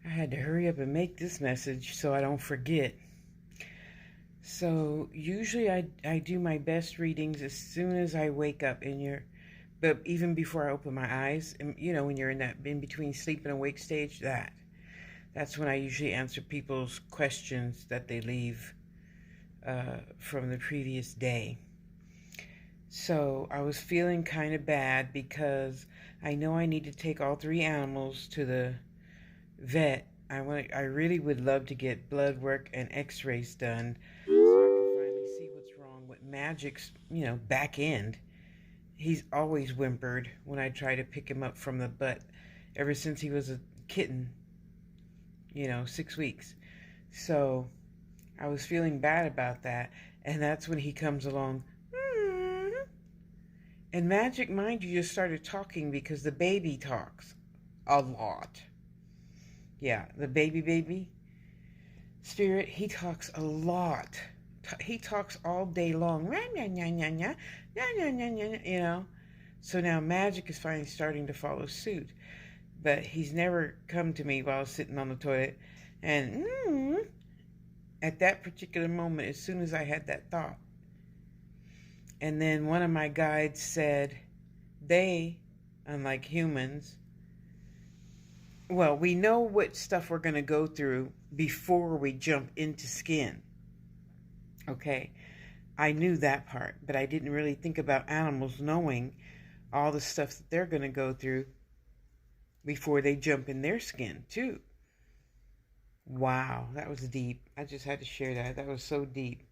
I had to hurry up and make this message so I don't forget. So usually I do my best readings as soon as I wake up but even before I open my eyes, and when you're in that in between sleep and awake stage, that's when I usually answer people's questions that they leave from the previous day. So I was feeling kind of bad because I know I need to take all three animals to the vet. I really would love to get blood work and x-rays done so I can finally see what's wrong with Magic's, back end. He's always whimpered when I try to pick him up from the butt ever since he was a kitten, 6 weeks. So I was feeling bad about that, and that's when he comes along. And Magic, mind you, just started talking because the baby talks a lot. Yeah, the baby spirit, he talks a lot. He talks all day long. So now Magic is finally starting to follow suit. But he's never come to me while sitting on the toilet. And at that particular moment, as soon as I had that thought. And then one of my guides said, they, unlike humans, well, we know what stuff we're going to go through before we jump into skin. Okay, I knew that part, but I didn't really think about animals knowing all the stuff that they're going to go through before they jump in their skin, too. Wow, that was deep. I just had to share that. That was so deep.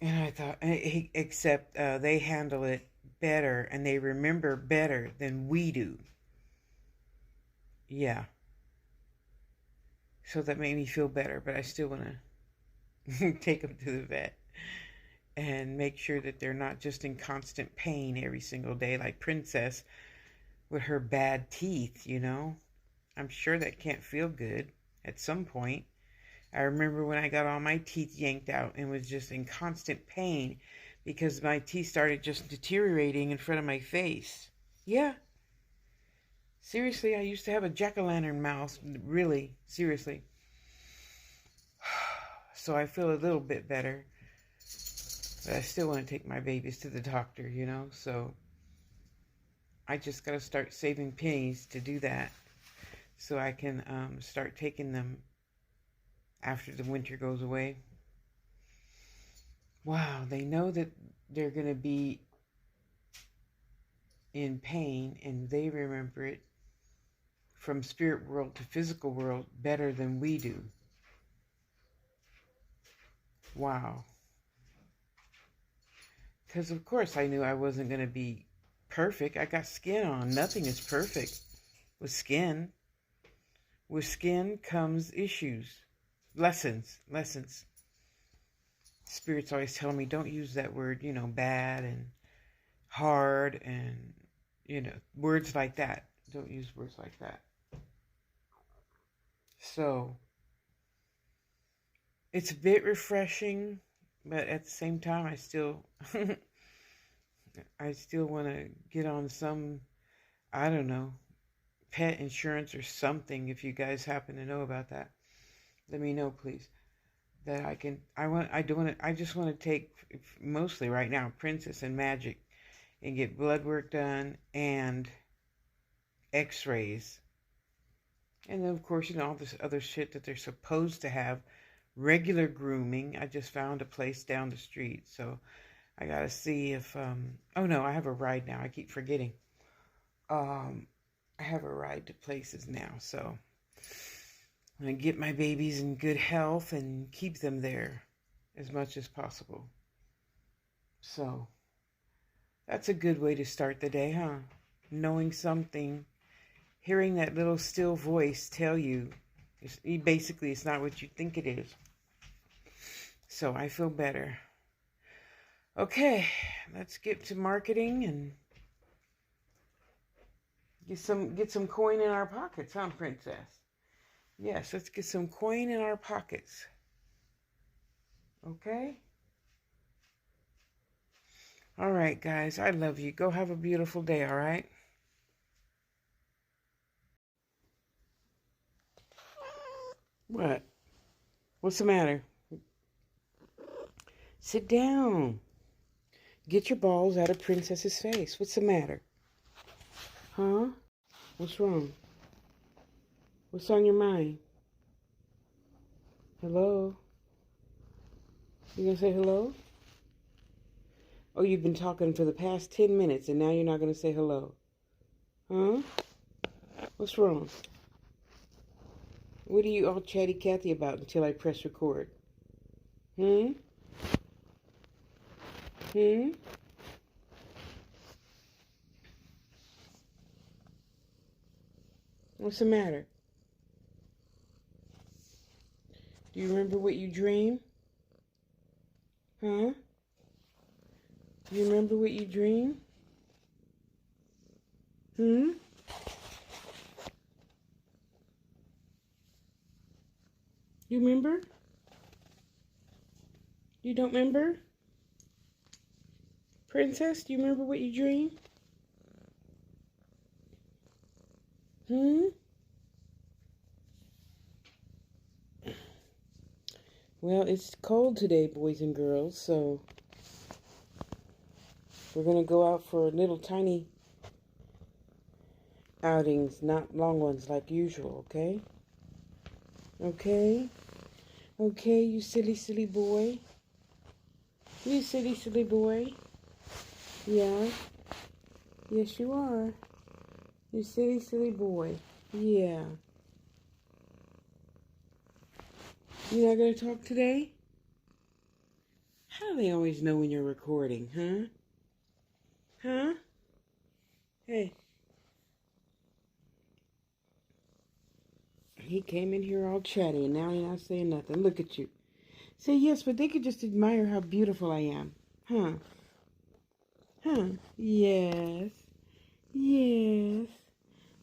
And I thought, except they handle it better and they remember better than we do. Yeah. So that made me feel better, but I still want to take them to the vet and make sure that they're not just in constant pain every single day like Princess with her bad teeth, I'm sure that can't feel good at some point. I remember when I got all my teeth yanked out and was just in constant pain because my teeth started just deteriorating in front of my face. Yeah. Seriously, I used to have a jack-o'-lantern mouth. Really, seriously. So I feel a little bit better. But I still want to take my babies to the doctor, So I just got to start saving pennies to do that. So I can start taking them after the winter goes away. Wow, they know that they're going to be in pain and they remember it from spirit world to physical world better than we do. Wow. Because of course I knew I wasn't going to be perfect. I got skin on. Nothing is perfect with skin. With skin comes issues. Lessons. Spirits always tell me don't use that word, bad and hard and, words like that. Don't use words like that. So it's a bit refreshing, but at the same time, I still want to get on some, I don't know, pet insurance or something. If you guys happen to know about that, let me know, please. That I just want to take mostly right now Princess and Magic and get blood work done and x-rays. And then, of course, all this other shit that they're supposed to have. Regular grooming. I just found a place down the street. So I got to see if... oh, no, I have a ride now. I keep forgetting. I have a ride to places now. So I'm going to get my babies in good health and keep them there as much as possible. So that's a good way to start the day, huh? Knowing something, hearing that little still voice tell you, basically it's not what you think it is. So I feel better. Okay, let's get to marketing and get some coin in our pockets, huh, Princess? Yes, let's get some coin in our pockets. Okay? All right, guys, I love you. Go have a beautiful day, all right? What? What's the matter? Sit down. Get your balls out of Princess's face. What's the matter? Huh? What's wrong? What's on your mind? Hello? You gonna say hello? Oh, you've been talking for the past 10 minutes and now you're not gonna say hello. Huh? What's wrong? What are you all chatty Cathy about until I press record? Hmm? Hmm? What's the matter? Do you remember what you dreamed? Huh? Do you remember what you dreamed? Hmm? You remember? You don't remember? Princess, do you remember what you dreamed? Hmm? Well, it's cold today, boys and girls, so we're going to go out for little tiny outings, not long ones like usual, okay? Okay? Okay, you silly, silly boy. You silly, silly boy. Yeah. Yes, you are. You silly, silly boy. Yeah. You're not going to talk today? How do they always know when you're recording, huh? Huh? Hey. He came in here all chatty and now you're not saying nothing. Look at you. Say yes, but they could just admire how beautiful I am. Huh? Huh? Yes. Yes.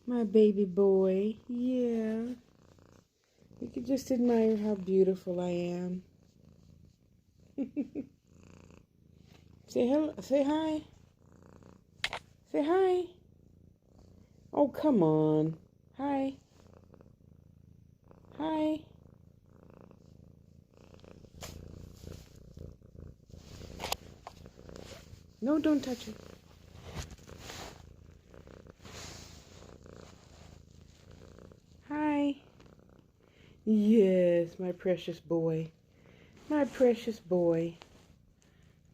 My baby boy. Yeah. You could just admire how beautiful I am. Say hello. Say hi. Say hi. Oh, come on. Hi. Hi. No, don't touch it. Hi. Yes, my precious boy. My precious boy.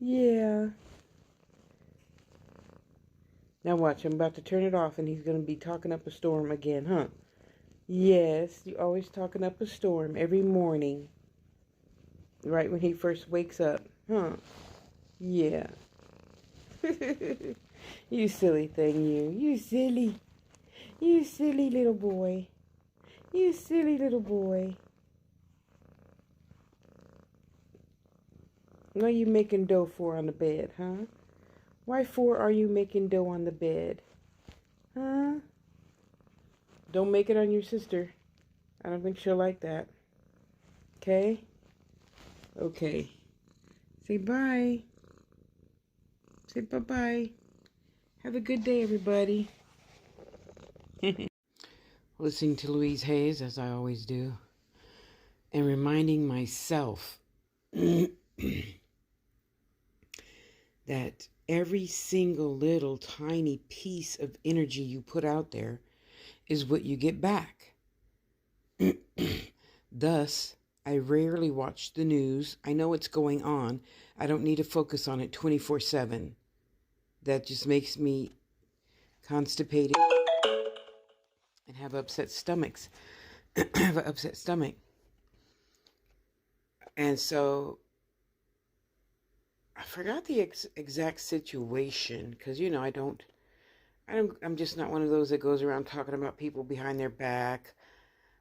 Yeah. Now watch, I'm about to turn it off and he's going to be talking up a storm again, huh? Yes, you're always talking up a storm every morning. Right when he first wakes up, huh? Yeah. You silly thing, you. You silly. You silly little boy. You silly little boy. What are you making dough for on the bed, huh? Why for are you making dough on the bed? Huh? Don't make it on your sister. I don't think she'll like that. Okay? Okay. Say bye. Say bye-bye. Have a good day, everybody. Listening to Louise Hayes, as I always do, and reminding myself that every single little tiny piece of energy you put out there is what you get back. Thus, I rarely watch the news. I know what's going on. I don't need to focus on it 24/7. That just makes me constipated and have upset stomachs. Have an upset stomach. And so I forgot the exact situation because, you know, I'm just not one of those that goes around talking about people behind their back.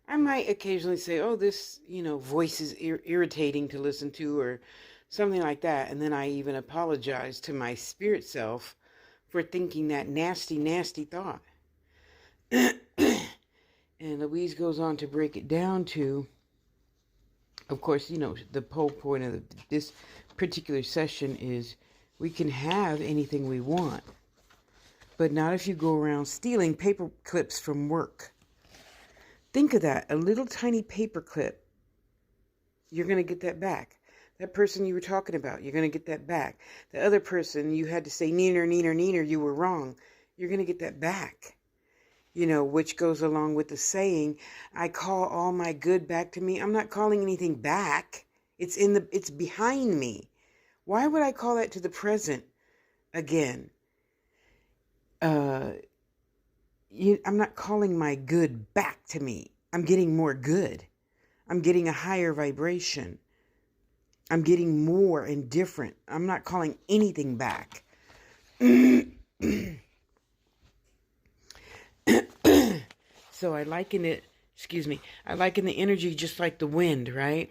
I might occasionally say, oh, this, voice is irritating to listen to or something like that. And then I even apologize to my spirit self for thinking that nasty, nasty thought. And Louise goes on to break it down to, of course, the whole point of this particular session is we can have anything we want, but not if you go around stealing paper clips from work. Think of that. A little tiny paper clip. You're going to get that back. That person you were talking about, you're going to get that back. The other person, you had to say, neener, neener, neener, you were wrong. You're going to get that back. Which goes along with the saying, I call all my good back to me. I'm not calling anything back. It's behind me. Why would I call that to the present again? I'm not calling my good back to me. I'm getting more good. I'm getting a higher vibration. I'm getting more and different. I'm not calling anything back. So I liken the energy just like the wind, right?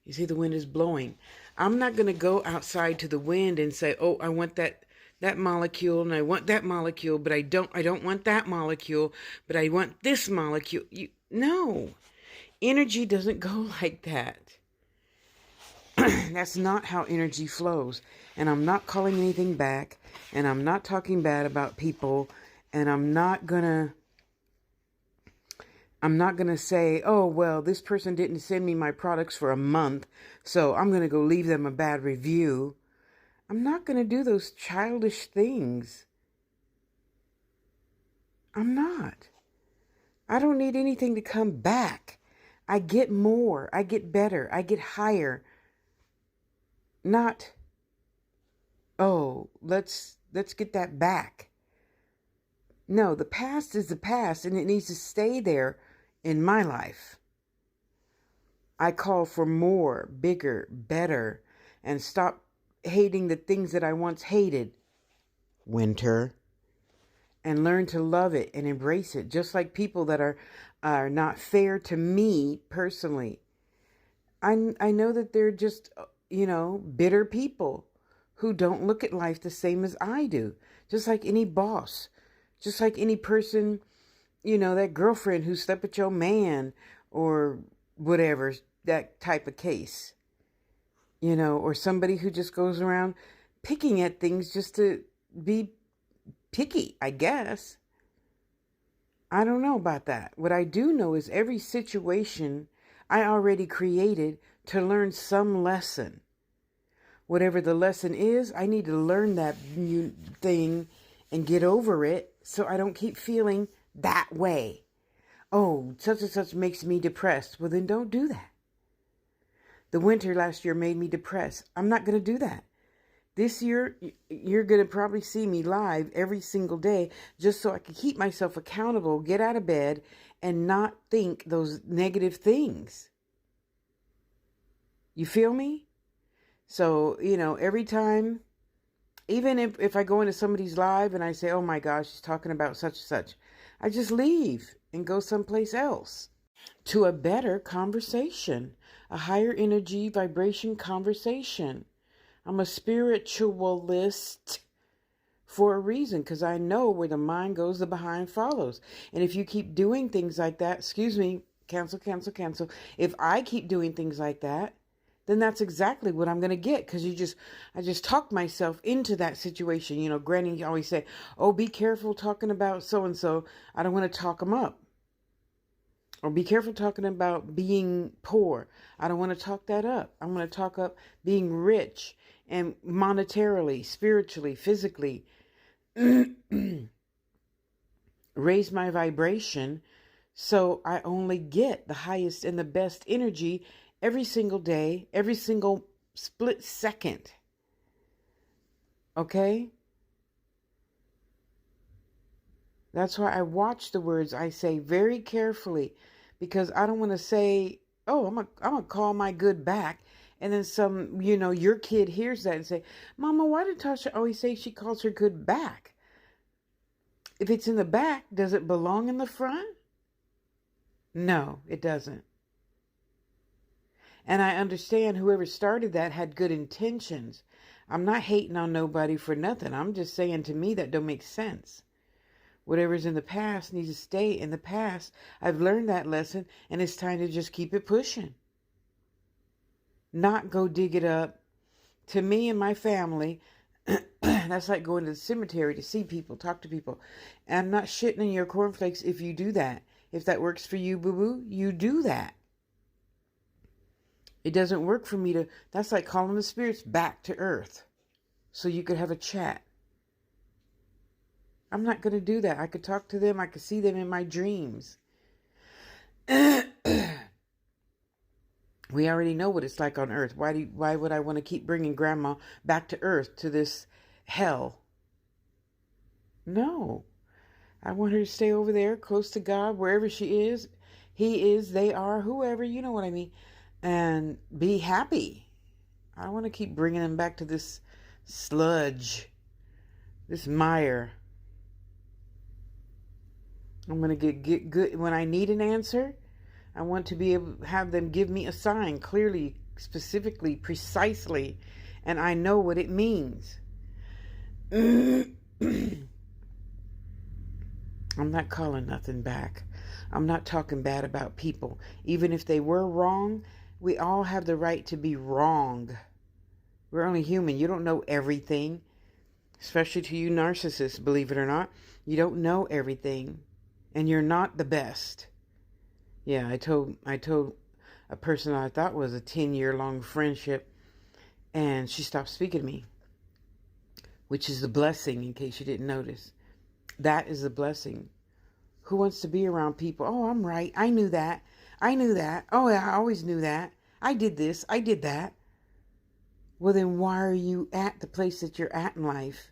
You see, the wind is blowing. I'm not going to go outside to the wind and say, oh, I want that molecule and I want that molecule, but I don't want that molecule, but I want this molecule. No. Energy doesn't go like that. That's not how energy flows. And I'm not calling anything back, and I'm not talking bad about people, and I'm not gonna say, oh, well, this person didn't send me my products for a month, so I'm gonna go leave them a bad review. I'm not gonna do those childish things. I'm not. I don't need anything to come back. I get more. I get better. I get higher. Not, oh, let's get that back. No, the past is the past, and it needs to stay there in my life. I call for more, bigger, better, and stop hating the things that I once hated. Winter. And learn to love it and embrace it, just like people that are not fair to me personally. I know that they're just, bitter people who don't look at life the same as I do. Just like any boss, just like any person, that girlfriend who slept with your man or whatever, that type of case, or somebody who just goes around picking at things just to be picky, I guess. I don't know about that. What I do know is every situation I already created to learn some lesson. Whatever the lesson is, I need to learn that new thing and get over it so I don't keep feeling that way. Oh, such and such makes me depressed. Well, then don't do that. The winter last year made me depressed. I'm not going to do that. This year, you're going to probably see me live every single day just so I can keep myself accountable, get out of bed, and not think those negative things. You feel me? So, every time, even if I go into somebody's live and I say, oh my gosh, she's talking about such and such, I just leave and go someplace else to a better conversation, a higher energy vibration conversation. I'm a spiritualist for a reason, because I know where the mind goes, the behind follows. And if you keep doing things like that, cancel. If I keep doing things like that, then that's exactly what I'm going to get, because I just talked myself into that situation. Granny always say, oh, be careful talking about so-and-so. I don't want to talk them up. Or be careful talking about being poor. I don't want to talk that up. I'm going to talk up being rich and monetarily, spiritually, physically. Raise my vibration so I only get the highest and the best energy every single day, every single split second. Okay? That's why I watch the words I say very carefully, because I don't want to say, oh, I'm gonna call my good back. And then some, your kid hears that and say, Mama, why did Tasha always say she calls her good back? If it's in the back, does it belong in the front? No, it doesn't. And I understand whoever started that had good intentions. I'm not hating on nobody for nothing. I'm just saying, to me, that don't make sense. Whatever's in the past needs to stay in the past. I've learned that lesson, and it's time to just keep it pushing. Not go dig it up. To me and my family, That's like going to the cemetery to see people, talk to people. And I'm not shitting in your cornflakes if you do that. If that works for you, boo-boo, you do that. It doesn't work for me to... That's like calling the spirits back to earth so you could have a chat. I'm not going to do that. I could talk to them. I could see them in my dreams. We already know what it's like on earth. Why would I want to keep bringing grandma back to earth, to this hell? No. I want her to stay over there, close to God, wherever she is. He is, they are, whoever, you know what I mean. And be happy. I don't want to keep bringing them back to this sludge, this mire. I'm going to get good. When I need an answer, I want to be able to have them give me a sign clearly, specifically, precisely, and I know what it means. I'm not calling nothing back. I'm not talking bad about people. Even if they were wrong, we all have the right to be wrong. We're only human. You don't know everything, especially to you narcissists, believe it or not. You don't know everything, and you're not the best. Yeah, I told a person I thought was a 10-year-long friendship, and she stopped speaking to me, which is a blessing, in case you didn't notice. That is a blessing. Who wants to be around people? Oh, I'm right. I knew that. I knew that. Oh, yeah, I always knew that. I did this. I did that. Well, then why are you at the place that you're at in life?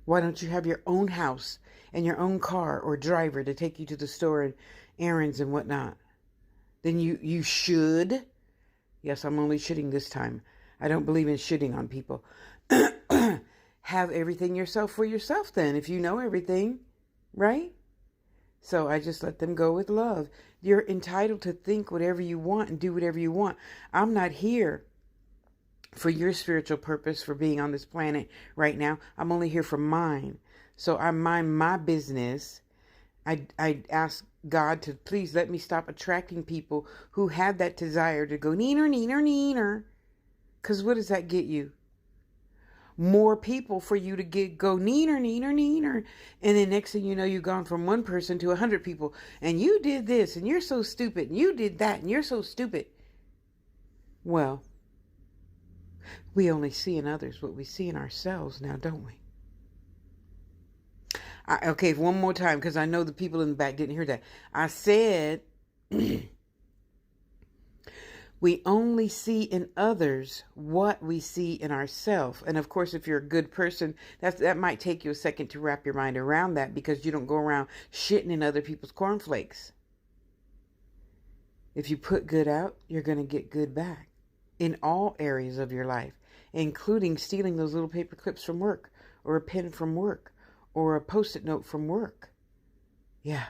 Why don't you have your own house and your own car or driver to take you to the store and errands and whatnot? Then you should. Yes, I'm only shitting this time. I don't believe in shitting on people. Have everything yourself for yourself then, if you know everything, right? So I just let them go with love. You're entitled to think whatever you want and do whatever you want. I'm not here for your spiritual purpose for being on this planet right now. I'm only here for mine. So I mind my business. I ask God to please let me stop attracting people who have that desire to go neener, neener, neener. Because what does that get you? More people for you to go neener, neener, neener. And then next thing you know, you've gone from one person to 100 people. And you did this, and you're so stupid. And you did that, and you're so stupid. Well, we only see in others what we see in ourselves now, don't we? Okay, one more time, because I know the people in the back didn't hear that. I said... We only see in others what we see in ourselves. And of course, if you're a good person, that might take you a second to wrap your mind around that, because you don't go around shitting in other people's cornflakes. If you put good out, you're going to get good back in all areas of your life, including stealing those little paper clips from work, or a pen from work, or a Post-it note from work. Yeah.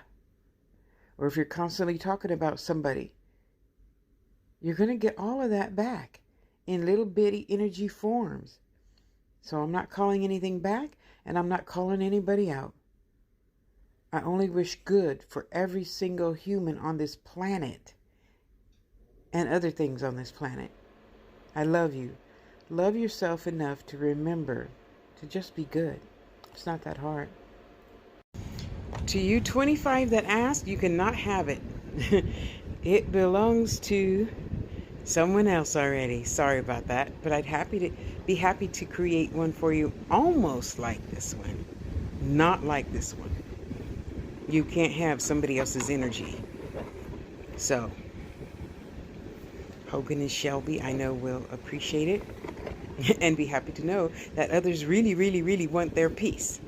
Or if you're constantly talking about somebody, you're going to get all of that back in little bitty energy forms. So I'm not calling anything back, and I'm not calling anybody out. I only wish good for every single human on this planet and other things on this planet. I love you. Love yourself enough to remember to just be good. It's not that hard. To you 25 that asked, you cannot have it. It belongs to someone else already. Sorry about that, but I'd be happy to create one for you almost like this one, not like this one. You can't have somebody else's energy. So Hogan and Shelby, I know, will appreciate it and be happy to know that others really, really, really want their piece.